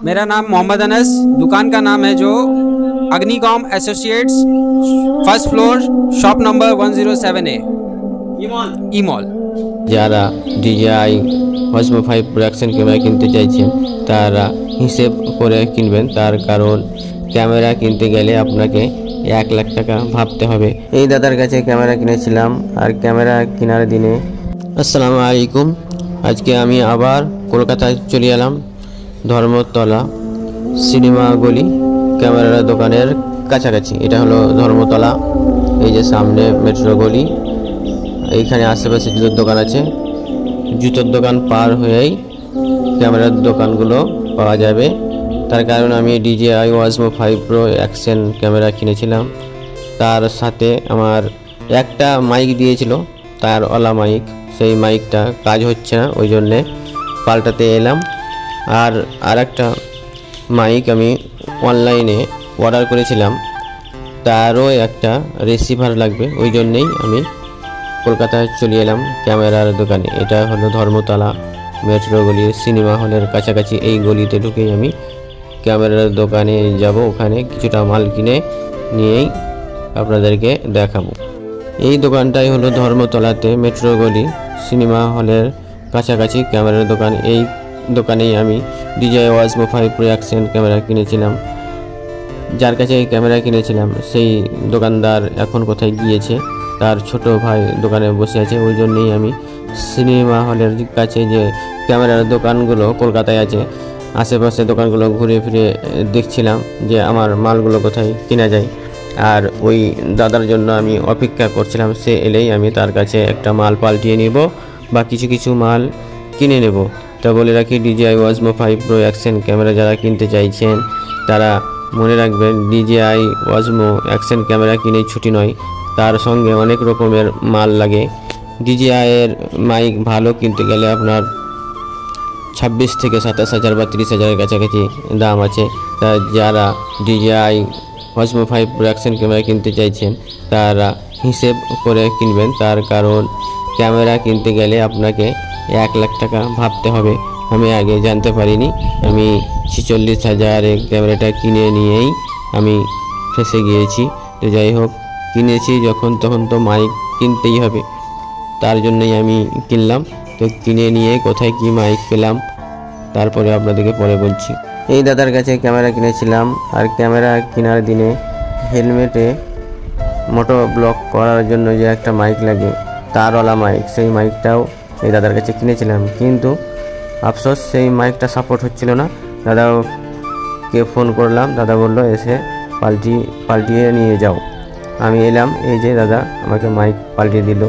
मेरा नाम मोहम्मद अनस, दुकान का नाम है जो Agnicom associates, first floor, shop number 107A, E mall. যারা DJI Osmo 5 Pro action camera কিনতে চাইছেন তারা হিসেব করে কিনবেন, তার কারণ ক্যামেরা কিনতে গেলে আপনাকে 1 লাখ টাকা ভাবতে হবে। এই দাদার কাছে ক্যামেরা কিনেছিলাম আর ক্যামেরা কেনার দিনে আসসালামু আলাইকুম, আজকে আমি আবার কলকাতায় চলে এলাম ধর্মতলা সিনেমা গলি ক্যামেরার দোকানের কাছাকাছি। এটা হলো ধর্মতলা, এই যে সামনে মেট্রো গলি, এইখানে আশেপাশে জুতোর দোকান আছে। জুতোর দোকান পার হয়েই ক্যামেরার দোকানগুলো পাওয়া যাবে। তার কারণ আমি DJI Osmo 5 Pro action camera কিনেছিলাম, তার সাথে আমার একটা মাইক দিয়েছিল, তার ওলা মাইক, সেই মাইকটা কাজ হচ্ছে না, ওই জন্যে পাল্টাতে এলাম। আর একটা মাইক আমি অনলাইনে অর্ডার করেছিলাম, তারও একটা রিসিভার লাগবে, ওই জন্যেই আমি কলকাতায় চলে এলাম ক্যামেরার দোকানে। এটা হলো ধর্মতলা মেট্রো গলির সিনেমা হলের কাছাকাছি। এই গলিতে ঢুকেই আমি ক্যামেরার দোকানে যাব, ওখানে কিছুটা মাল কিনে নিয়েই আপনাদেরকে দেখাবো। এই দোকানটাই হলো ধর্মতলাতে মেট্রো গলি সিনেমা হলের কাছাকাছি ক্যামেরার দোকান। এই দোকানেই আমি DJI Osmo 5 Pro action camera কিনেছিলাম। যার কাছে এই ক্যামেরা কিনেছিলাম সেই দোকানদার এখন কোথায় গিয়েছে, তার ছোট ভাই দোকানে বসে আছে, ওই জন্যই আমি সিনেমা হলের কাছে যে ক্যামেরার দোকানগুলো কলকাতায় আছে আশেপাশে দোকানগুলো ঘুরে ফিরে দেখছিলাম যে আমার মালগুলো কোথায় কেনা যায়। আর ওই দাদার জন্য আমি অপেক্ষা করছিলাম, সে এলেই আমি তার কাছে একটা মাল পাল্টিয়ে নিব বা কিছু মাল কিনে নেব। তা বলে রাখি, DJI Osmo 5 Pro action camera যারা কিনতে চাইছেন তারা মনে রাখবেন, DJI Osmo অ্যাকশন ক্যামেরা কিনেই ছুটি নয়, তার সঙ্গে অনেক রকমের মাল লাগে। DJI এর মাইক ভালো কিনতে গেলে আপনার 26 থেকে 27,000 বা 30,000-এর কাছাকাছি দাম আছে। তা যারা DJI Osmo 5 Pro action camera কিনতে চাইছেন তারা হিসেব করে কিনবেন, তার কারণ ক্যামেরা কিনতে গেলে আপনাকে 1 লাখ টাকা ভাবতে হবে। আমি আগে জানতে পারিনি, আমি 46,000-এ ক্যামেরাটা কিনে নিয়েই আমি ফেঁসে গিয়েছি। তো যাই হোক, কিনেছি যখন তখন তো মাইক কিনতেই হবে, তার জন্যই আমি কিনলাম। তো কিনে নিয়ে কোথায় কি মাইক পেলাম তারপরে আপনাদেরকে পরে বলছি। এই দাদার কাছে ক্যামেরা কিনেছিলাম আর ক্যামেরা কেনার দিনে হেলমেটে মোটো ব্লক করার জন্য যে একটা মাইক লাগে, তারওয়ালা মাইক, সেই মাইকটাও এই দাদার কাছে কিনেছিলাম, কিন্তু আফসোস সেই মাইকটা সাপোর্ট হচ্ছিল না। দাদাকে ফোন করলাম, দাদা বললো এসে পাল্টিয়ে নিয়ে যাও। আমি এলাম, এই যে দাদা আমাকে মাইক পাল্টিয়ে দিল।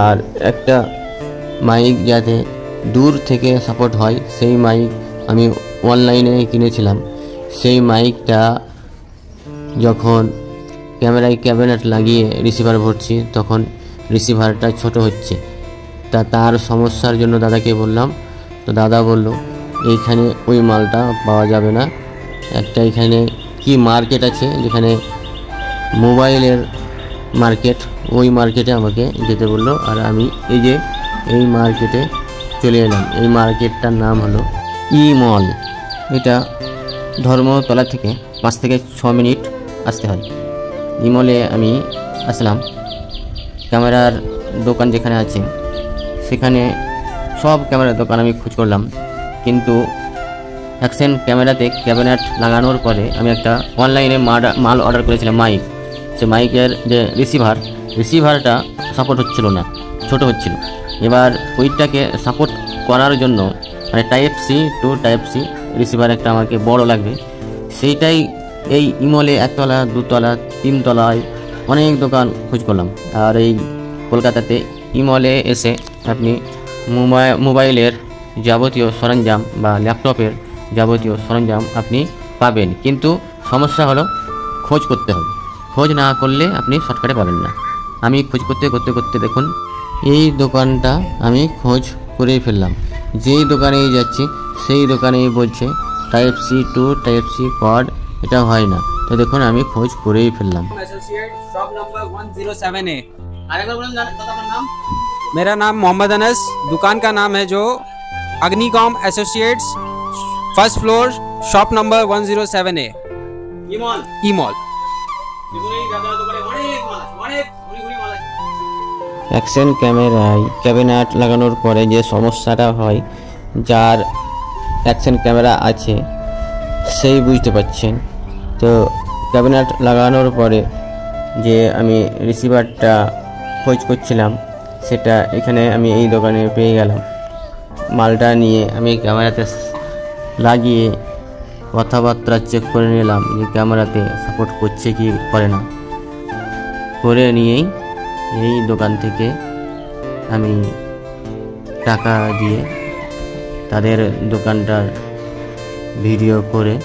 আর একটা মাইক যাতে দূর থেকে সাপোর্ট হয় সেই মাইক আমি অনলাইনে কিনেছিলাম। সেই মাইকটা যখন ক্যামেরায় ক্যাবিনেট লাগিয়ে রিসিভার ভরছি তখন রিসিভারটা ছোট হচ্ছে। তার সমস্যার জন্য দাদাকে বললাম, তো দাদা বলল এইখানে ওই মালটা পাওয়া যাবে না, একটা এখানে কি মার্কেট আছে যেখানে মোবাইলের মার্কেট, ওই মার্কেটে আমাকে যেতে বললো। আর আমি এই মার্কেটে চলে এলাম। এই মার্কেটটার নাম হলো ই মল। এটা ধর্মতলা থেকে 5 থেকে 6 মিনিট আসতে হয়। ই মলে আমি আসলাম, ক্যামেরার দোকান যেখানে আছে সেখানে সব ক্যামেরার দোকান আমি খোঁজ করলাম, কিন্তু অ্যাকশন ক্যামেরাতে ক্যাবিনেট লাগানোর পরে আমি একটা অনলাইনে মাল অর্ডার করেছিলাম, মাইক। সে মাইকের যে রিসিভারটা সাপোর্ট হচ্ছিল না, ছোট হচ্ছিল। এবার ওইটাকে সাপোর্ট করার জন্য মানে type C to type C receiver একটা আমাকে বড় লাগবে। সেইটাই এই ইমলে 1 তলা 2 তলা 3 তলায় অনেক দোকান খোঁজ করলাম। আর এই কলকাতাতে ইমলে এসে আপনি মোবাইলের যাবতীয় সরঞ্জাম বা ল্যাপটপের যাবতীয় সরঞ্জাম আপনি পাবেন, কিন্তু সমস্যা হলো খোঁজ করতে হবে। খোঁজ না করলে আপনি শর্টকাটে পাবেন না। আমি খোঁজ করতে দেখুন এই দোকানটা আমি খোঁজ করেই ফেললাম। যেই দোকানেই যাচ্ছি সেই দোকানেই বলছে type C to type C cord, এটা হয় না। তো দেখুন আমি খোঁজ করেই ফেললাম। Shop number 107A। मेरा नाम मोहम्मद अनस, दुकान का नाम है जो Agnicom associates, first floor shop number 107A E mall. Action ক্যামেরায় ক্যাবিনেট লাগানোর পরে যে সমস্যাটা হয়, যার অ্যাকশন ক্যামেরা আছে সেই বুঝতে পারছেন। তো ক্যাবিনেট লাগানোর পরে যে আমি রিসিভারটা খোঁজ করছিলাম, সেটা এখানে আমি এই দোকানে পেয়ে গেলাম। মালটা নিয়ে আমি ক্যামেরাতে লাগিয়ে কথাবার্তা চেক করে নিলাম যে ক্যামেরাতে সাপোর্ট করছে কি করে না। করে নিয়েই এই দোকান থেকে আমি টাকা দিয়ে তাদের দোকানটার ভিডিও করে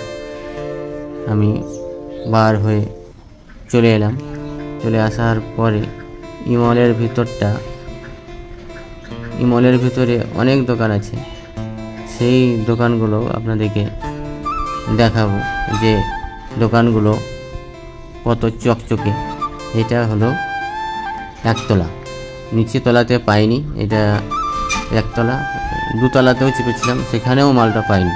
আমি বার হয়ে চলে এলাম। চলে আসার পরে ইমলের ভিতরে অনেক দোকান আছে, সেই দোকানগুলো আপনাদেরকে দেখাবো যে দোকানগুলো কত চকচকে। এটা হলো একতলা, নিচে তলাতে পাইনি, এটা একতলা। দুতলাতেও চেপেছিলাম, সেখানেও মালটা পাইনি।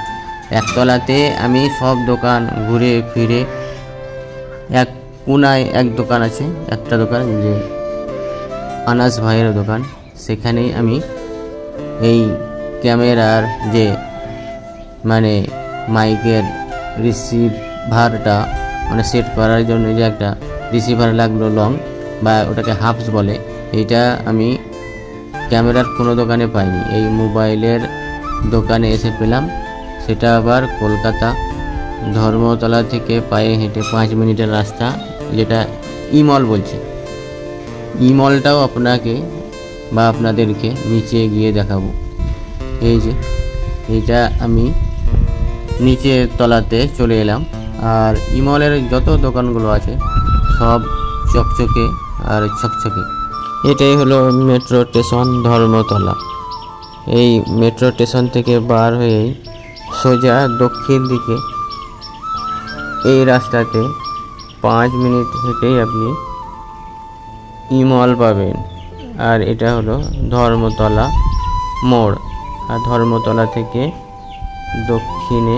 একতলাতে আমি সব দোকান ঘুরে ফিরে এক কোনায় এক দোকান আছে, একটা দোকান যে আনাস ভাইয়ের দোকান, সেখানেই আমি এই ক্যামেরার যে মানে মাইকের রিসিভারটা মানে সেট করার জন্য যে একটা রিসিভার লাগলো লং, বা ওটাকে হাফস বলে, এইটা আমি ক্যামেরার কোনো দোকানে পাইনি, এই মোবাইলের দোকানে এসে পেলাম। সেটা আবার কলকাতা ধর্মতলা থেকে পায়ে হেঁটে 5 মিনিটের রাস্তা, যেটা ইমল বলছে। ইমলটাও আপনাকে বা আপনাদেরকে নিচে গিয়ে দেখাবো। এই যে এইটা আমি নিচে তলাতে চলে এলাম। আর ইমলের যত দোকানগুলো আছে সব চকচকে আর ছকছকে। এটাই হলো মেট্রো স্টেশন ধর্মতলা। এই মেট্রো স্টেশন থেকে বার হয়েই সোজা দক্ষিণ দিকে এই রাস্তাতে 5 মিনিট হেঁটেই আপনি ইমল পাবেন। আর এটা হলো ধর্মতলা মোড়। আর ধর্মতলা থেকে দক্ষিণে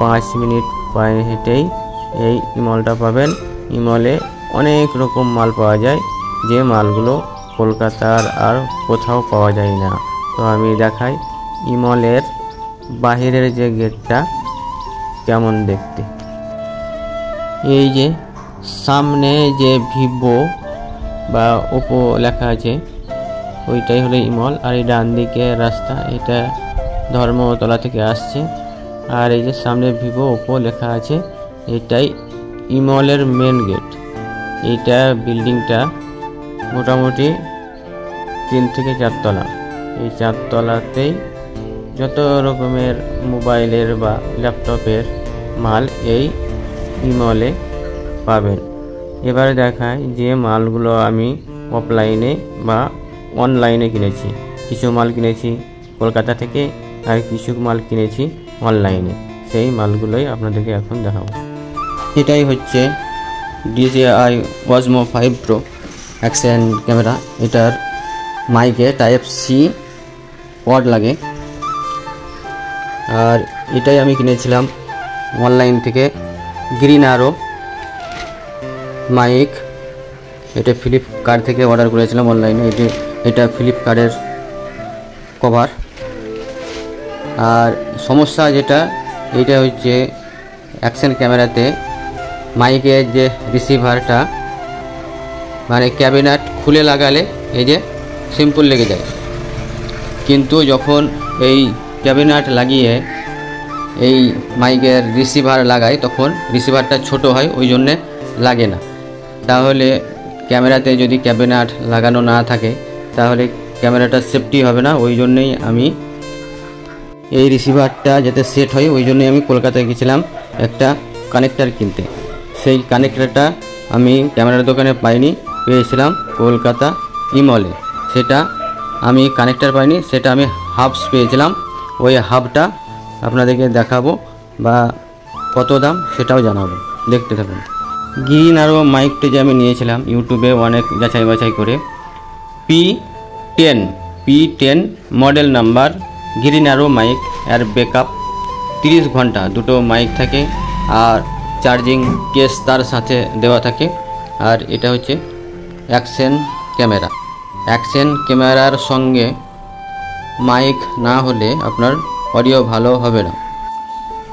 5 মিনিট পায়ে হেঁটেই এই ইমলটা পাবেন। ইমলে অনেক রকম মাল পাওয়া যায়, যে মালগুলো কলকাতার আর কোথাও পাওয়া যায় না। তো আমি দেখাই ইমলের বাহিরের যে গেটটা কেমন দেখতে। এই যে সামনে যে ভিভো বা ওপো লেখা আছে, ওইটাই হলো ইমল। আর এই ডান দিকে রাস্তা, এটা ধর্মতলা থেকে আসছে। আর এই যে সামনে ভিভো ওপো লেখা আছে, এটাই ইমলের মেন গেট। এইটা বিল্ডিংটা মোটামুটি 3 থেকে 4 তলা। এই 4 তলাতেই যত রকমের মোবাইলের বা ল্যাপটপের মাল এই ইমলে পাবেন। এবারে দেখায় যে মালগুলো আমি অফলাইনে বা অনলাইনে কিনেছি। কিছু মাল কিনেছি কলকাতা থেকে, আর কিছু মাল কিনেছি অনলাইনে। সেই মালগুলোই আপনাদেরকে এখন দেখাবো। এটাই হচ্ছে DJI Osmo 5 Pro action camera. এটার মাইকে Type-C পড লাগে। আর এটাই আমি কিনেছিলাম অনলাইন থেকে, গ্রিন আরো মাইক। এটা ফ্লিপকার্ট থেকে অর্ডার করেছিলাম অনলাইনে। এটা ফ্লিপকার্টের কভার। আর সমস্যা যেটা, এইটা হচ্ছে অ্যাকশন ক্যামেরাতে মাইকের যে রিসিভারটা মানে ক্যাবিনেট খুলে লাগালে এই যে সিম্পল লেগে যায়, কিন্তু যখন এই ক্যাবিনেট লাগিয়ে এই মাইকের রিসিভার লাগাই তখন রিসিভারটা ছোট হয়, ওই জন্যে লাগে না। তাহলে ক্যামেরাতে যদি ক্যাবিনেট লাগানো না থাকে তাহলে ক্যামেরাটা সেফটি হবে না। ওই জন্যেই আমি এই রিসিভারটা যাতে সেট হয়, ওই জন্যই আমি কলকাতায় গেছিলাম একটা কানেক্টার কিনতে। সেই কানেক্টারটা আমি ক্যামেরার দোকানে পাইনি, পেয়েছিলাম কলকাতা ইমলে। সেটা আমি কানেক্টার পাইনি, সেটা আমি হাবস পেয়েছিলাম। ওই হাবটা আপনাদেরকে দেখাবো বা কত দাম সেটাও জানাবো, দেখতে থাকুন। গ্রিন আরো মাইকটা যে আমি নিয়েছিলাম ইউটিউবে অনেক যাচাই বাছাই করে, P10 মডেল নাম্বার গ্রিন আরো মাইক, এর ব্যাকআপ 30 ঘন্টা দুটো মাইক থাকে আর চার্জিং কেস তার সাথে দেওয়া থাকে। আর এটা হচ্ছে অ্যাকশন ক্যামেরা। অ্যাকশন ক্যামেরার সঙ্গে মাইক না হলে আপনার অডিও ভালো হবে না।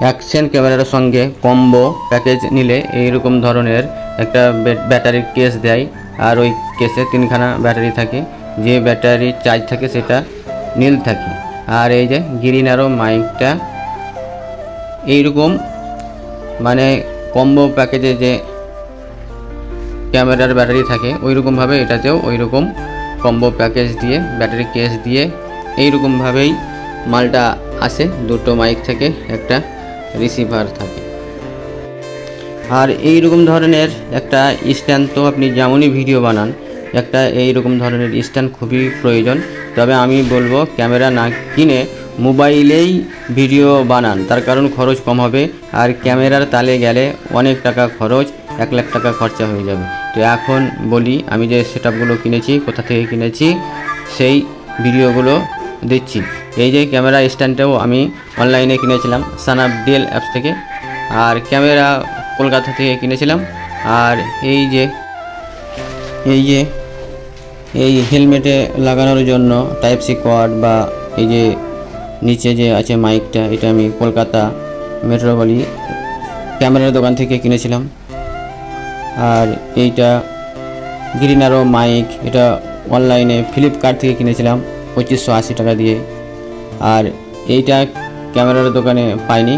অ্যাকশন ক্যামেরার সঙ্গে কম্বো প্যাকেজ নিলে এইরকম ধরনের একটা ব্যাটারির কেস দেয়, আর ওই কেসে 3খানা ব্যাটারি থাকে। যে ব্যাটারি চার্জ থাকে সেটা নীল থাকে। আর এই যে গ্রিন অ্যারো মাইকটা এইরকম মানে কম্বো প্যাকেজে যে ক্যামেরার ব্যাটারি থাকে ওইরকমভাবে এটাতেও ওইরকম কম্বো প্যাকেজ দিয়ে ব্যাটারি কেস দিয়ে এইরকমভাবেই মালটা আসে। দুটো মাইক থেকে একটা রিসিভার থাকে। আর এইরকম ধরনের একটা স্ট্যান্ড তো আপনি যেমনই ভিডিও বানান একটা এইরকম ধরনের স্ট্যান্ড খুবই প্রয়োজন। তবে আমি বলবো ক্যামেরা না কিনে মোবাইলেই ভিডিও বানান, তার কারণ খরচ কম হবে। আর ক্যামেরার তালে গেলে অনেক টাকা খরচ, 1 লাখ টাকা খরচা হয়ে যাবে। তো এখন বলি আমি যে সেটআপগুলো কিনেছি, কোথা থেকে কিনেছি সেই ভিডিওগুলো দিচ্ছি। এই যে ক্যামেরা স্ট্যান্ডটাও আমি অনলাইনে কিনেছিলাম স্ন্যাপডিল অ্যাপস থেকে। আর ক্যামেরা কলকাতা থেকে কিনেছিলাম। আর এই হেলমেটে লাগানোর জন্য টাইপ সি কর্ড বা এই যে নিচে যে আছে মাইকটা, এটা আমি কলকাতা মেট্রোপলি ক্যামেরার দোকান থেকে কিনেছিলাম। আর এইটা গ্রিন অ্যারো মাইক, এটা অনলাইনে ফ্লিপকার্ট থেকে কিনেছিলাম 2580 টাকা দিয়ে। আর এইটা ক্যামেরার দোকানে পাইনি,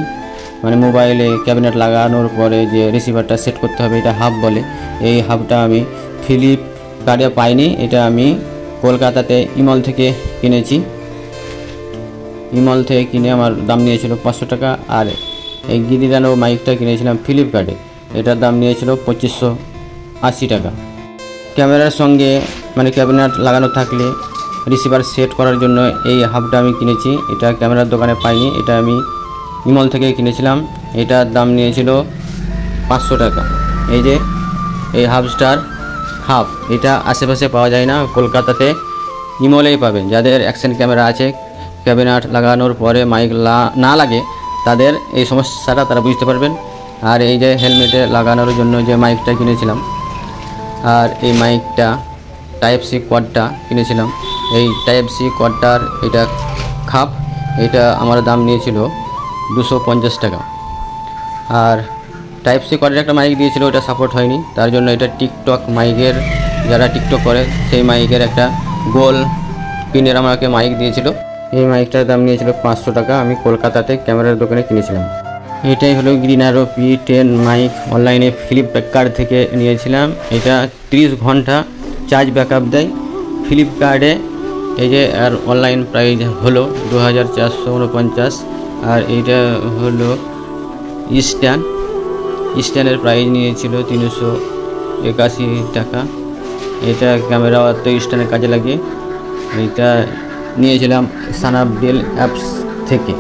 মানে মোবাইলে ক্যাবিনেট লাগানোর পরে যে রিসিভারটা সেট করতে হবে এটা হাব বলে, এই হাবটা আমি ফ্লিপকার্টে পাইনি। এটা আমি কলকাতাতে ইমল থেকে কিনেছি। ইমল থেকে কিনে আমার দাম নিয়েছিল 500 টাকা। আর এই গ্রিন অ্যারো মাইকটা কিনেছিলাম ফ্লিপকার্টে, এটার দাম নিয়েছিল 2580 টাকা। ক্যামেরার সঙ্গে মানে ক্যাবিনেট লাগানো থাকলে রিসিভার সেট করার জন্য এই হাবটা আমি কিনেছি। এটা ক্যামেরার দোকানে পাইনি, এটা আমি ইমল থেকে কিনেছিলাম। এটার দাম নিয়েছিল 500 টাকা। এই যে এই হাবস্টার হাব, এটা আশেপাশে পাওয়া যায় না, কলকাতাতে ইমলেই পাবেন। যাদের অ্যাকশন ক্যামেরা আছে, ক্যাবিনেট লাগানোর পরে মাইক না লাগে তাদের এই সমস্যাটা তারা বুঝতে পারবেন। আর এই যে হেলমেটে লাগানোর জন্য যে মাইকটা কিনেছিলাম, আর এই মাইকটা টাইপ সি কর্ডটা কিনেছিলাম। এই টাইপ সি কর্ডটার এটা খাপ, এটা আমার দাম নিয়েছিল 250 টাকা। আর টাইপ সি কর্ডের একটা মাইক দিয়েছিল, ওটা সাপোর্ট হয়নি, তার জন্য এটা টিকটক মাইকের, যারা টিকটক করে সেই মাইকের একটা গোল পিনের আমাকে মাইক দিয়েছিল। এই মাইকটার দাম নিয়েছিল 500 টাকা। আমি কলকাতাতে ক্যামেরার দোকানে কিনেছিলাম। এটাই হলো গ্রিন অ্যারো P10 মাইক, অনলাইনে ফ্লিপকার্ট থেকে নিয়েছিলাম। এটা 30 ঘন্টা চার্জ ব্যাকআপ দেয় ফ্লিপকার্টে। এই যে আর অনলাইন প্রাইস হলো 2449। আর এইটা হলো স্ট্যান্ডের প্রাইস নিয়েছিল 381 টাকা। এটা ক্যামেরা তো স্ট্যান্ডের কাজে লাগে। এটা নিয়েছিলাম স্ন্যাপডিল অ্যাপস থেকে।